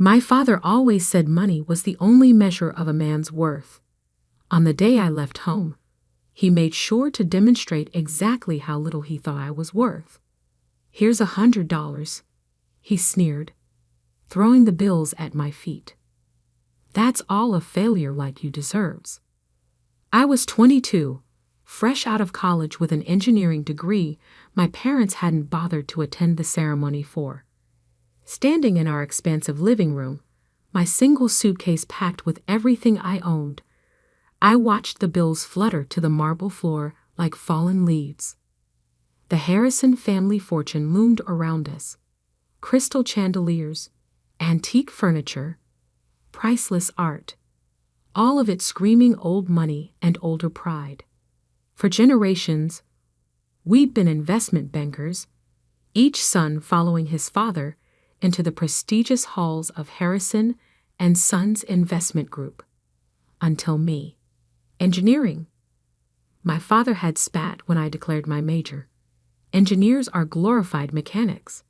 My father always said money was the only measure of a man's worth. On the day I left home, he made sure to demonstrate exactly how little he thought I was worth. "Here's $100, he sneered, throwing the bills at my feet. "That's all a failure like you deserves." I was 22, fresh out of college with an engineering degree my parents hadn't bothered to attend the ceremony for. Standing in our expansive living room, my single suitcase packed with everything I owned, I watched the bills flutter to the marble floor like fallen leaves. The Harrison family fortune loomed around us. Crystal chandeliers, antique furniture, priceless art, all of it screaming old money and older pride. For generations, we'd been investment bankers, each son following his father into the prestigious halls of Harrison and Sons Investment Group. Until me. Engineering. My father had spat when I declared my major. Engineers are glorified mechanics.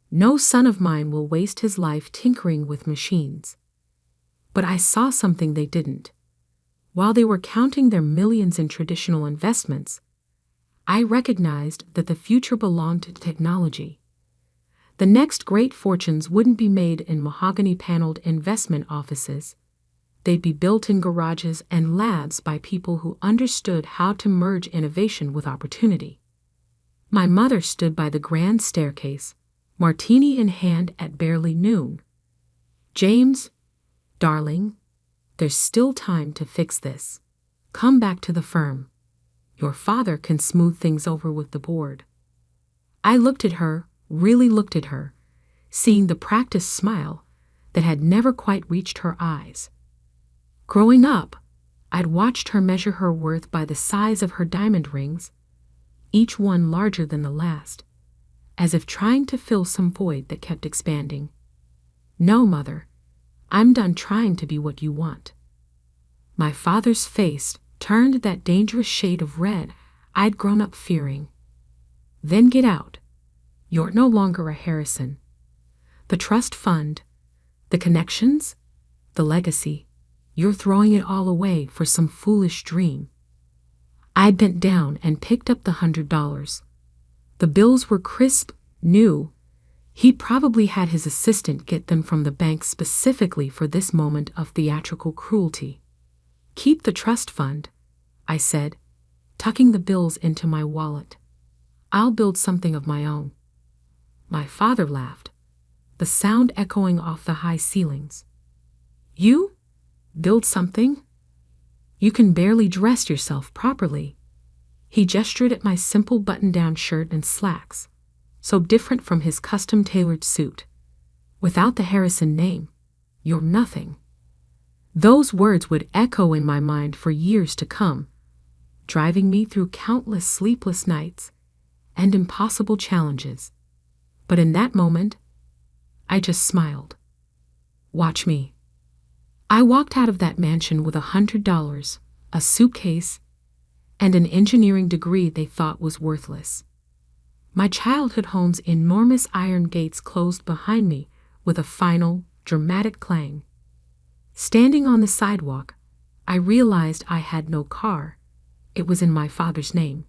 No son of mine will waste his life tinkering with machines. But I saw something they didn't. While they were counting their millions in traditional investments, I recognized that the future belonged to technology. The next great fortunes wouldn't be made in mahogany-paneled investment offices. They'd be built in garages and labs by people who understood how to merge innovation with opportunity. My mother stood by the grand staircase, martini in hand at barely noon. "James, darling, there's still time to fix this. Come back to the firm. Your father can smooth things over with the board." I looked at her, really looked at her, seeing the practiced smile that had never quite reached her eyes. Growing up, I'd watched her measure her worth by the size of her diamond rings, each one larger than the last, as if trying to fill some void that kept expanding. "No, Mother, I'm done trying to be what you want." My father's face turned that dangerous shade of red I'd grown up fearing. "Then get out. You're no longer a Harrison. The trust fund, the connections, the legacy, you're throwing it all away for some foolish dream." I bent down and picked up the $100. The bills were crisp, new. He'd probably had his assistant get them from the bank specifically for this moment of theatrical cruelty. "Keep the trust fund," I said, tucking the bills into my wallet. "I'll build something of my own." My father laughed, the sound echoing off the high ceilings. "You? Build something? You can barely dress yourself properly." He gestured at my simple button-down shirt and slacks, so different from his custom-tailored suit. "Without the Harrison name, you're nothing." Those words would echo in my mind for years to come, driving me through countless sleepless nights and impossible challenges. But in that moment, I just smiled. "Watch me." I walked out of that mansion with $100, a suitcase, and an engineering degree they thought was worthless. My childhood home's enormous iron gates closed behind me with a final, dramatic clang. Standing on the sidewalk, I realized I had no car. It was in my father's name.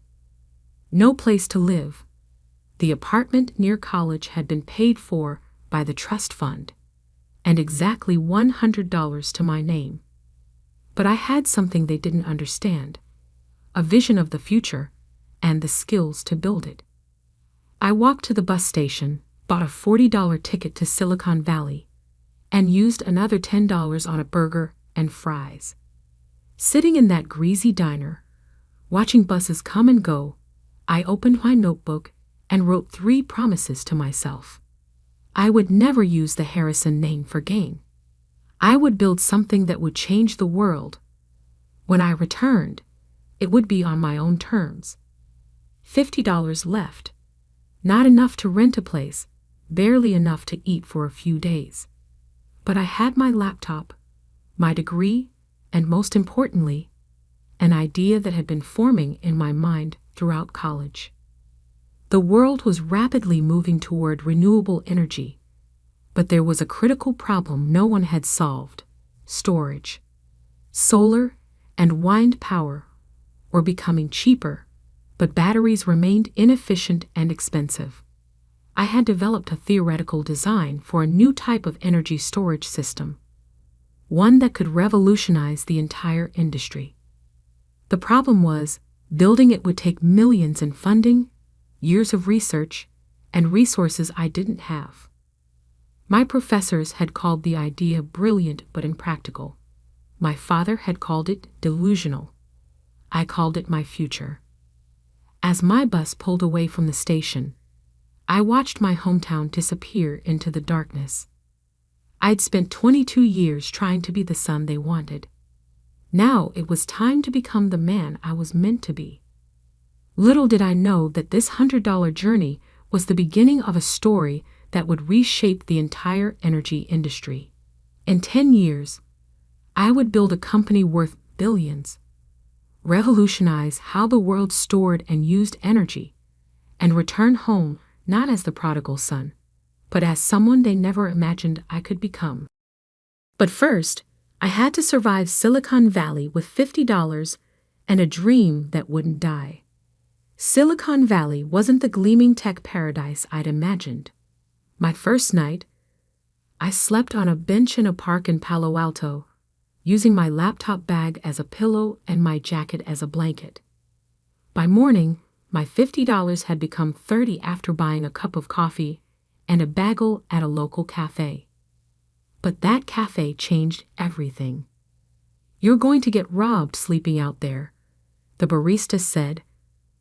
No place to live. The apartment near college had been paid for by the trust fund, and exactly $100 to my name. But I had something they didn't understand, a vision of the future and the skills to build it. I walked to the bus station, bought a $40 ticket to Silicon Valley, and used another $10 on a burger and fries. Sitting in that greasy diner, watching buses come and go, I opened my notebook and wrote 3 promises to myself. I would never use the Harrison name for gain. I would build something that would change the world. When I returned, it would be on my own terms. $50 left. Not enough to rent a place, barely enough to eat for a few days. But I had my laptop, my degree, and most importantly, an idea that had been forming in my mind throughout college. The world was rapidly moving toward renewable energy. But there was a critical problem no one had solved: storage. Solar and wind power were becoming cheaper, but batteries remained inefficient and expensive. I had developed a theoretical design for a new type of energy storage system, one that could revolutionize the entire industry. The problem was, building it would take millions in funding, years of research, and resources I didn't have. My professors had called the idea brilliant but impractical. My father had called it delusional. I called it my future. As my bus pulled away from the station, I watched my hometown disappear into the darkness. I'd spent 22 years trying to be the son they wanted. Now it was time to become the man I was meant to be. Little did I know that this $100 journey was the beginning of a story that would reshape the entire energy industry. In 10 years, I would build a company worth billions, revolutionize how the world stored and used energy, and return home not as the prodigal son, but as someone they never imagined I could become. But first, I had to survive Silicon Valley with $50 and a dream that wouldn't die. Silicon Valley wasn't the gleaming tech paradise I'd imagined. My first night, I slept on a bench in a park in Palo Alto, using my laptop bag as a pillow and my jacket as a blanket. By morning, my $50 had become $30 after buying a cup of coffee and a bagel at a local cafe. But that cafe changed everything. "You're going to get robbed sleeping out there," the barista said,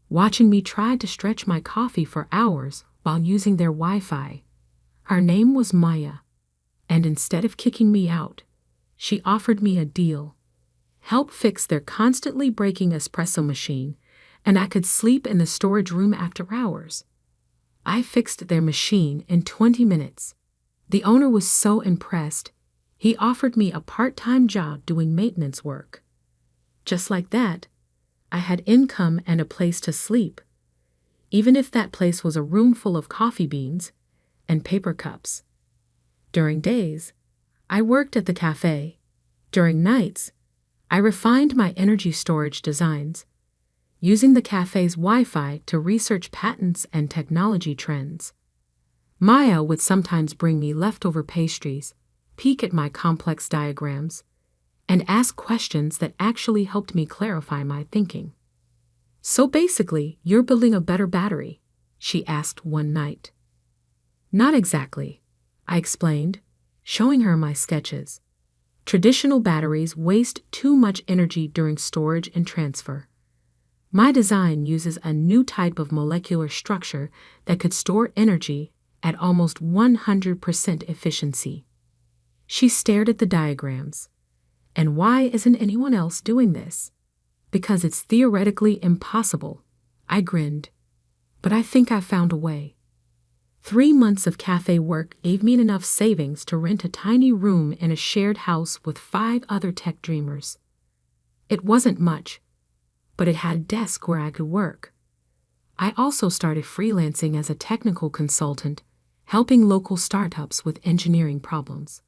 watching me try to stretch my coffee for hours while using their Wi-Fi. Her name was Maya, and instead of kicking me out, she offered me a deal: help fix their constantly breaking espresso machine, and I could sleep in the storage room after hours. I fixed their machine in 20 minutes. The owner was so impressed, he offered me a part-time job doing maintenance work. Just like that, I had income and a place to sleep, even if that place was a room full of coffee beans and paper cups. During days, I worked at the cafe. During nights, I refined my energy storage designs, using the cafe's Wi-Fi to research patents and technology trends. Maya would sometimes bring me leftover pastries, peek at my complex diagrams, and ask questions that actually helped me clarify my thinking. "So basically, you're building a better battery?" she asked one night. "Not exactly," I explained, showing her my sketches. "Traditional batteries waste too much energy during storage and transfer. My design uses a new type of molecular structure that could store energy at almost 100% efficiency." She stared at the diagrams. "And why isn't anyone else doing this?" "Because it's theoretically impossible," I grinned. "But I think I found a way." 3 months of cafe work gave me enough savings to rent a tiny room in a shared house with 5 other tech dreamers. It wasn't much, but it had a desk where I could work. I also started freelancing as a technical consultant, helping local startups with engineering problems.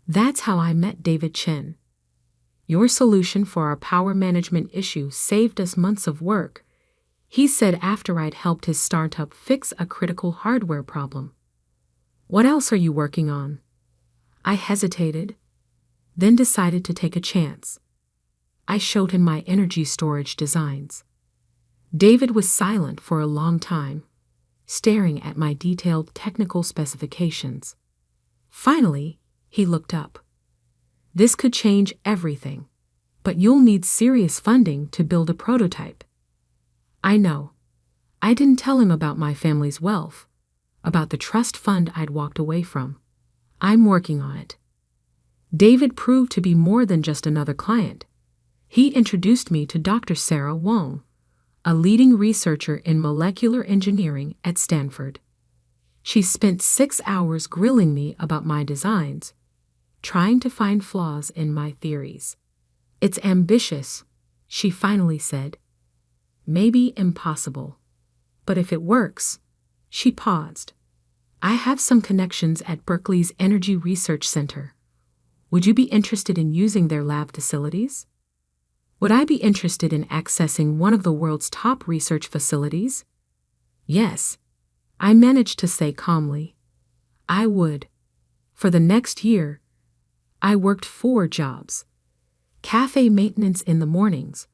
That's how I met David Chen. "Your solution for our power management issue saved us months of work," he said after I'd helped his startup fix a critical hardware problem. "What else are you working on?" I hesitated, then decided to take a chance. I showed him my energy storage designs. David was silent for a long time, staring at my detailed technical specifications. Finally, he looked up. "This could change everything, but you'll need serious funding to build a prototype." I know. I didn't tell him about my family's wealth, about the trust fund I'd walked away from. "I'm working on it." David proved to be more than just another client. He introduced me to Dr. Sarah Wong, a leading researcher in molecular engineering at Stanford. She spent 6 hours grilling me about my designs, trying to find flaws in my theories. "It's ambitious," she finally said. "Maybe impossible. But if it works," she paused. I have some connections at Berkeley's Energy Research Center. Would you be interested in using their lab facilities? Would I be interested in accessing one of the world's top research facilities? Yes, I managed to say calmly. I would. For the next year, I worked 4 jobs: cafe maintenance in the mornings,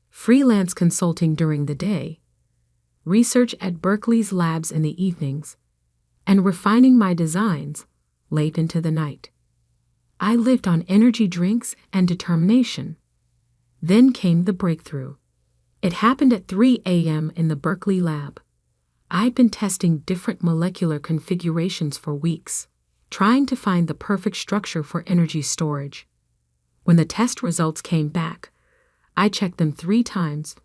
freelance consulting during the day, research at Berkeley's labs in the evenings, and refining my designs late into the night. I lived on energy drinks and determination. Then came the breakthrough. It happened at 3 a.m. in the Berkeley lab. I'd been testing different molecular configurations for weeks, trying to find the perfect structure for energy storage. When the test results came back, I checked them 3 times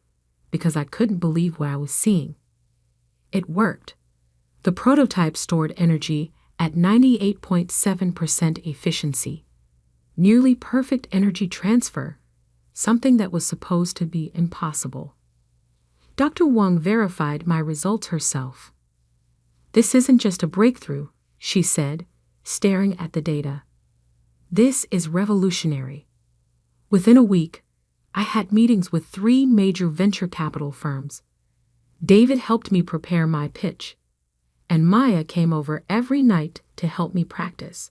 because I couldn't believe what I was seeing. It worked. The prototype stored energy at 98.7% efficiency, nearly perfect energy transfer, something that was supposed to be impossible. Dr. Wang verified my results herself. "This isn't just a breakthrough," she said, staring at the data. "This is revolutionary." Within a week, I had meetings with 3 major venture capital firms. David helped me prepare my pitch, and Maya came over every night to help me practice,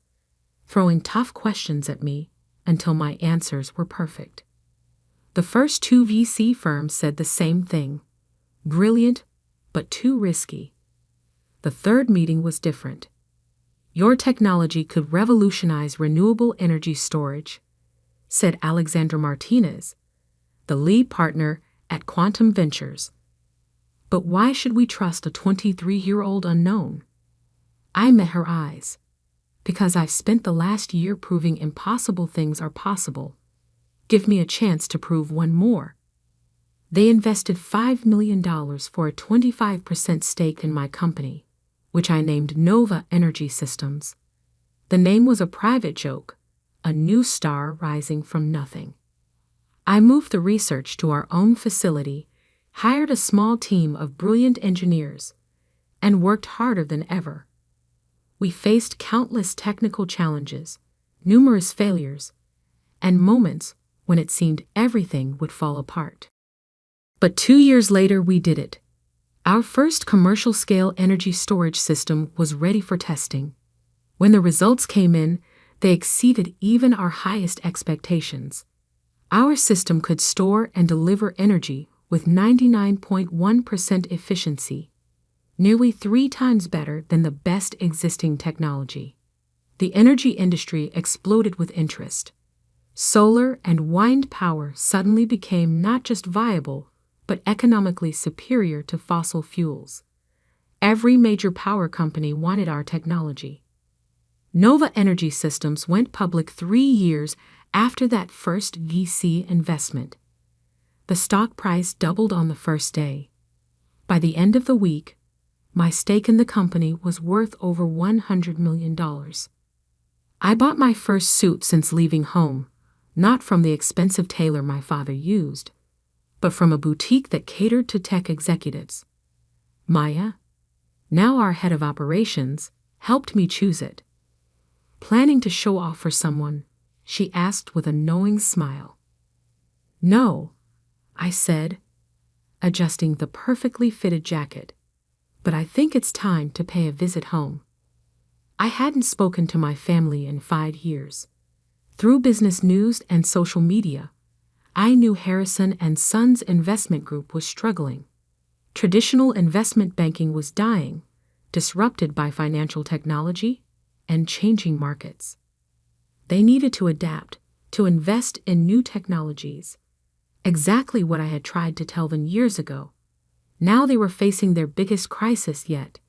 throwing tough questions at me until my answers were perfect. The first 2 VC firms said the same thing: brilliant, but too risky. The third meeting was different. "Your technology could revolutionize renewable energy storage," said Alexandra Martinez, the lead partner at Quantum Ventures. "But why should we trust a 23-year-old unknown?" I met her eyes. "Because I've spent the last year proving impossible things are possible. Give me a chance to prove one more." They invested $5 million for a 25% stake in my company, which I named Nova Energy Systems. The name was a private joke, a new star rising from nothing. I moved the research to our own facility, hired a small team of brilliant engineers, and worked harder than ever. We faced countless technical challenges, numerous failures, and moments when it seemed everything would fall apart. But 2 years later, we did it. Our first commercial-scale energy storage system was ready for testing. When the results came in, they exceeded even our highest expectations. Our system could store and deliver energy with 99.1% efficiency, nearly 3 times better than the best existing technology. The energy industry exploded with interest. Solar and wind power suddenly became not just viable, but economically superior to fossil fuels. Every major power company wanted our technology. Nova Energy Systems went public 3 years after that first VC investment. The stock price doubled on the first day. By the end of the week, my stake in the company was worth over $100 million. I bought my first suit since leaving home, not from the expensive tailor my father used, but from a boutique that catered to tech executives. Maya, now our head of operations, helped me choose it. "Planning to show off for someone?" she asked with a knowing smile. "No," I said, adjusting the perfectly fitted jacket, "but I think it's time to pay a visit home." I hadn't spoken to my family in 5 years. Through business news and social media, I knew Harrison & Sons Investment Group was struggling. Traditional investment banking was dying, disrupted by financial technology and changing markets. They needed to adapt, to invest in new technologies. Exactly what I had tried to tell them years ago. Now they were facing their biggest crisis yet: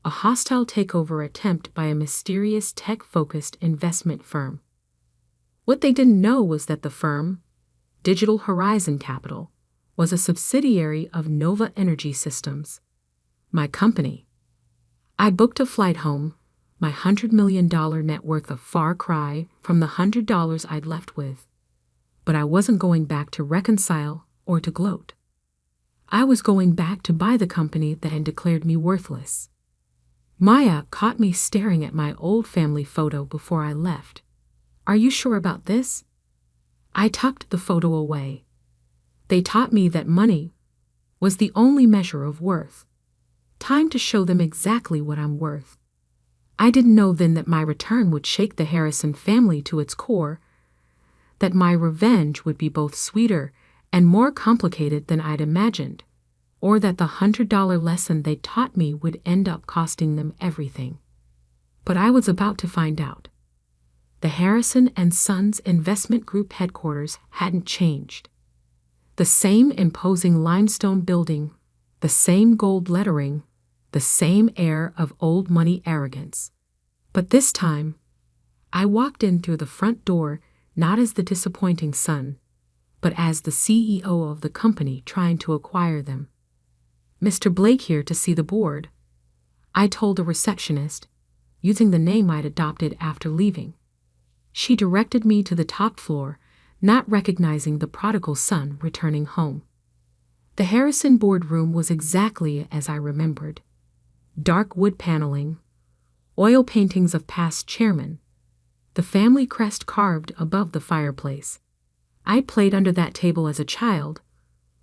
a hostile takeover attempt by a mysterious tech-focused investment firm. What they didn't know was that the firm, Digital Horizon Capital, was a subsidiary of Nova Energy Systems, my company. I booked a flight home, my $100 million net worth a far cry from the $100 I'd left with. But I wasn't going back to reconcile or to gloat. I was going back to buy the company that had declared me worthless. Maya caught me staring at my old family photo before I left. Are you sure about this? I tucked the photo away. They taught me that money was the only measure of worth. Time to show them exactly what I'm worth. I didn't know then that my return would shake the Harrison family to its core, that my revenge would be both sweeter and more complicated than I'd imagined, or that the $100 lesson they taught me would end up costing them everything. But I was about to find out. The Harrison and Sons Investment Group headquarters hadn't changed. The same imposing limestone building, the same gold lettering, the same air of old money arrogance. But this time, I walked in through the front door not as the disappointing son, but as the CEO of the company trying to acquire them. Mr. Blake here to see the board, I told the receptionist, using the name I'd adopted after leaving. She directed me to the top floor, not recognizing the prodigal son returning home. The Harrison boardroom was exactly as I remembered. Dark wood paneling, oil paintings of past chairmen, the family crest carved above the fireplace. I played under that table as a child,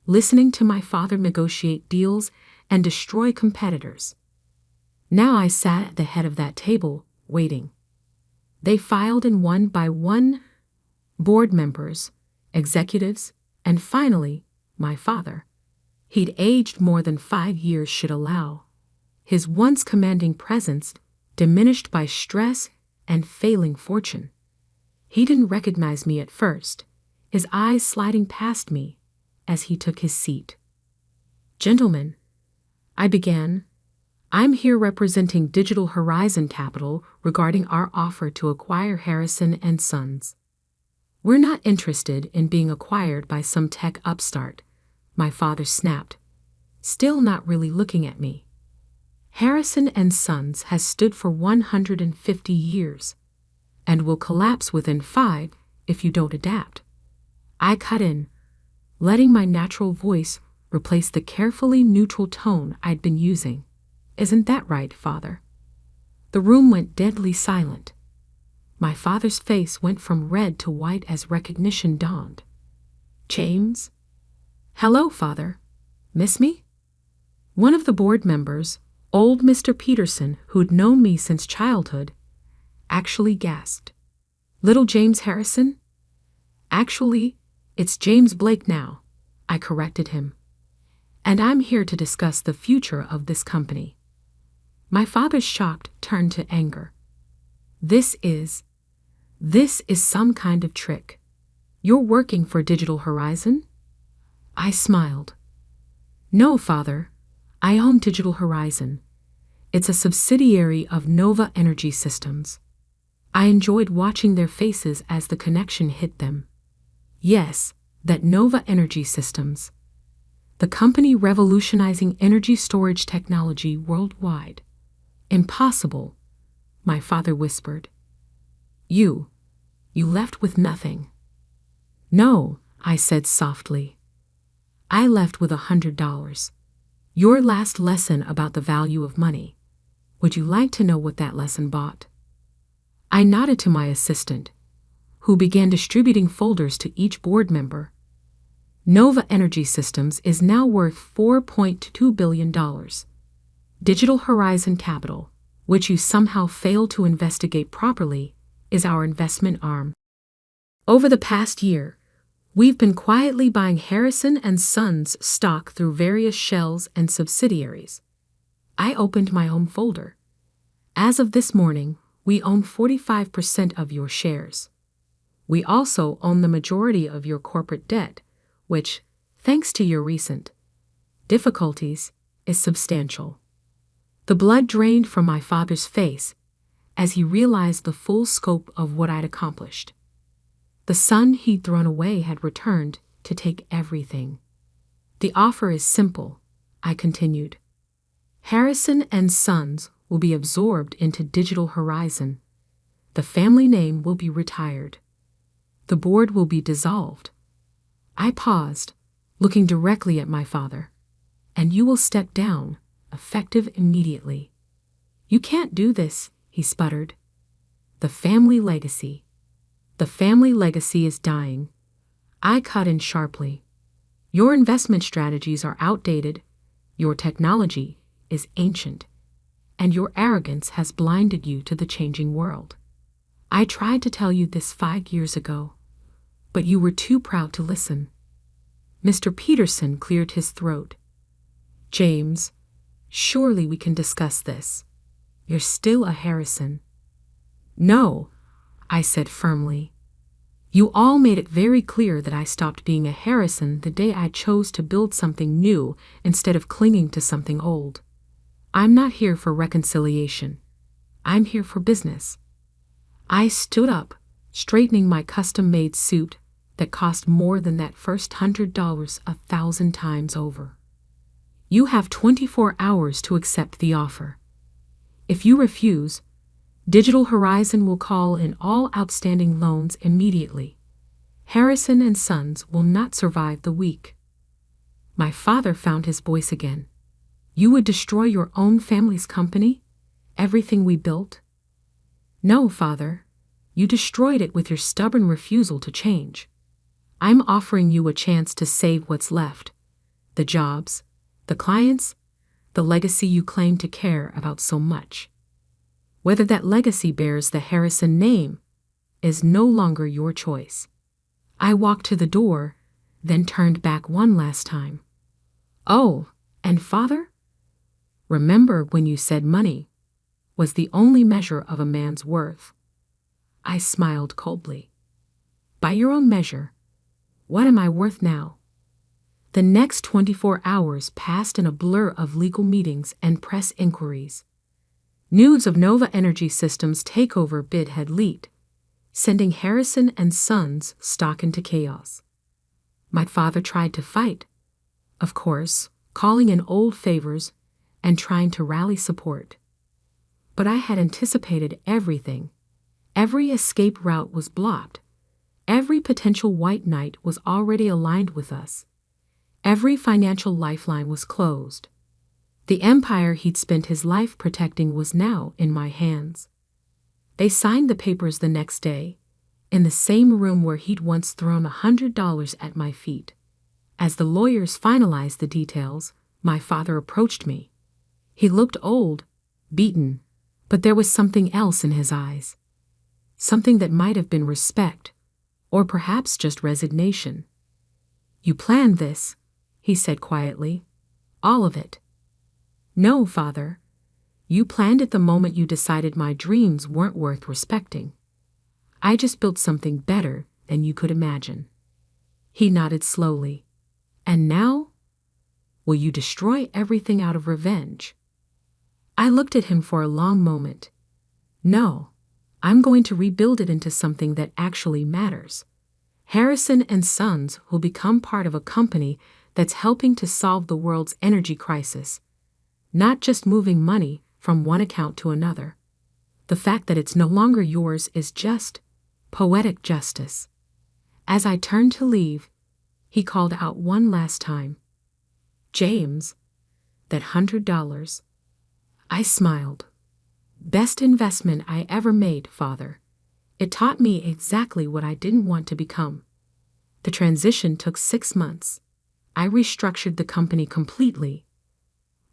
listening to my father negotiate deals and destroy competitors. Now I sat at the head of that table, waiting. They filed in one by one, board members, executives, and finally, my father. He'd aged more than 5 years should allow. His once commanding presence diminished by stress and failing fortune. He didn't recognize me at first, his eyes sliding past me as he took his seat. Gentlemen, I began, I'm here representing Digital Horizon Capital regarding our offer to acquire Harrison and Sons. We're not interested in being acquired by some tech upstart, my father snapped, still not really looking at me. Harrison and Sons has stood for 150 years and will collapse within 5 if you don't adapt. I cut in, letting my natural voice replace the carefully neutral tone I'd been using. Isn't that right, Father? The room went deadly silent. My father's face went from red to white as recognition dawned. James? Hello, Father. Miss me? One of the board members, old Mr. Peterson, who'd known me since childhood, actually gasped. Little James Harrison? Actually, it's James Blake now, I corrected him. And I'm here to discuss the future of this company. My father's shock turned to anger. This is some kind of trick. You're working for Digital Horizon? I smiled. No, Father, I own Digital Horizon. It's a subsidiary of Nova Energy Systems. I enjoyed watching their faces as the connection hit them. Yes, that Nova Energy Systems. The company revolutionizing energy storage technology worldwide. Impossible, my father whispered. You left with nothing. No, I said softly. I left with $100. Your last lesson about the value of money. Would you like to know what that lesson bought? I nodded to my assistant, who began distributing folders to each board member. Nova Energy Systems is now worth $4.2 billion. Digital Horizon Capital, which you somehow failed to investigate properly, is our investment arm. Over the past year, we've been quietly buying Harrison and Sons stock through various shells and subsidiaries. I opened my home folder. As of this morning, we own 45% of your shares. We also own the majority of your corporate debt, which, thanks to your recent difficulties, is substantial. The blood drained from my father's face as he realized the full scope of what I'd accomplished. The son he'd thrown away had returned to take everything. The offer is simple, I continued. Harrison and Sons will be absorbed into Digital Horizon. The family name will be retired. The board will be dissolved. I paused, looking directly at my father. And you will step down, effective immediately. "You can't do this," he sputtered. "The family legacy. The family legacy is dying." I cut in sharply. "Your investment strategies are outdated, your technology is ancient, and your arrogance has blinded you to the changing world. I tried to tell you this 5 years ago, but you were too proud to listen." Mr. Peterson cleared his throat. "James, surely we can discuss this. You're still a Harrison." "No," I said firmly. "You all made it very clear that I stopped being a Harrison the day I chose to build something new instead of clinging to something old. I'm not here for reconciliation. I'm here for business." I stood up, straightening my custom-made suit that cost more than that first $100 1,000 times over. "You have 24 hours to accept the offer. If you refuse, Digital Horizon will call in all outstanding loans immediately. Harrison and Sons will not survive the week." My father found his voice again. "You would destroy your own family's company? Everything we built?" "No, Father. You destroyed it with your stubborn refusal to change. I'm offering you a chance to save what's left. The jobs, the clients, the legacy you claim to care about so much. Whether that legacy bears the Harrison name is no longer your choice." I walked to the door, then turned back one last time. "Oh, and Father? Remember when you said money was the only measure of a man's worth?" I smiled coldly. "By your own measure, what am I worth now?" The next 24 hours passed in a blur of legal meetings and press inquiries. News of Nova Energy Systems' takeover bid had leaked, sending Harrison and Sons stock into chaos. My father tried to fight, of course, calling in old favors and trying to rally support. But I had anticipated everything. Every escape route was blocked. Every potential white knight was already aligned with us. Every financial lifeline was closed. The empire he'd spent his life protecting was now in my hands. They signed the papers the next day, in the same room where he'd once thrown $100 at my feet. As the lawyers finalized the details, my father approached me. He looked old, beaten, but there was something else in his eyes. Something that might have been respect, or perhaps just resignation. "You planned this," he said quietly. "All of it." "No, Father. You planned it the moment you decided my dreams weren't worth respecting. I just built something better than you could imagine." He nodded slowly. "And now? Will you destroy everything out of revenge?" I looked at him for a long moment. "No, I'm going to rebuild it into something that actually matters. Harrison and Sons will become part of a company that's helping to solve the world's energy crisis, not just moving money from one account to another. The fact that it's no longer yours is just poetic justice." As I turned to leave, he called out one last time, "James, that $100. I smiled. "Best investment I ever made, Father. It taught me exactly what I didn't want to become." The transition took 6 months. I restructured the company completely,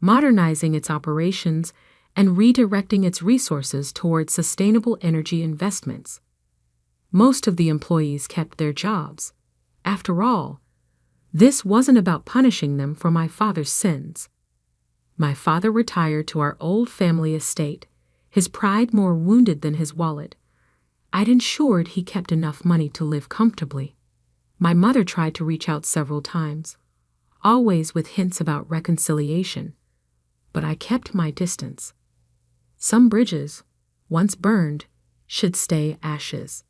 modernizing its operations and redirecting its resources towards sustainable energy investments. Most of the employees kept their jobs. After all, this wasn't about punishing them for my father's sins. My father retired to our old family estate, his pride more wounded than his wallet. I'd ensured he kept enough money to live comfortably. My mother tried to reach out several times, always with hints about reconciliation, but I kept my distance. Some bridges, once burned, should stay ashes.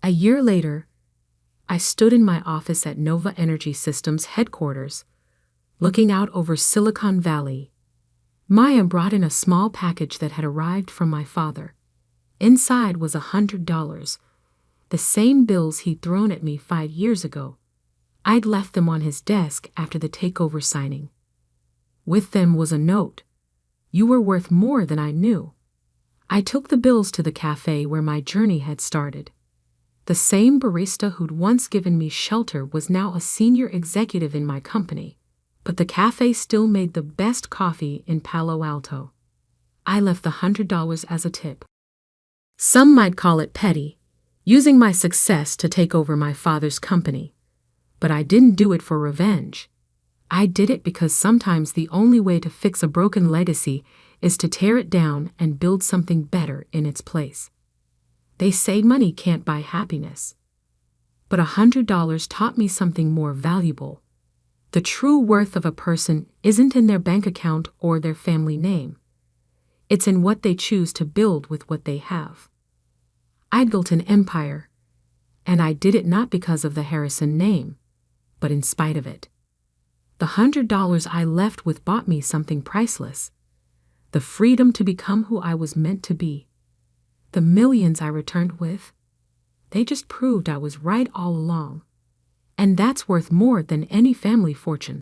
A year later, I stood in my office at Nova Energy Systems headquarters, looking out over Silicon Valley. Maya brought in a small package that had arrived from my father. Inside was $100, the same bills he'd thrown at me 5 years ago. I'd left them on his desk after the takeover signing. With them was a note, You were worth more than I knew. I took the bills to the cafe where my journey had started. The same barista who'd once given me shelter was now a senior executive in my company, but the cafe still made the best coffee in Palo Alto. I left the $100 as a tip. Some might call it petty, using my success to take over my father's company. But I didn't do it for revenge. I did it because sometimes the only way to fix a broken legacy is to tear it down and build something better in its place. They say money can't buy happiness. But $100 taught me something more valuable. The true worth of a person isn't in their bank account or their family name. It's in what they choose to build with what they have. I built an empire, and I did it not because of the Harrison name, but in spite of it. The $100 I left with bought me something priceless. The freedom to become who I was meant to be. The millions I returned with, they just proved I was right all along. And that's worth more than any family fortune.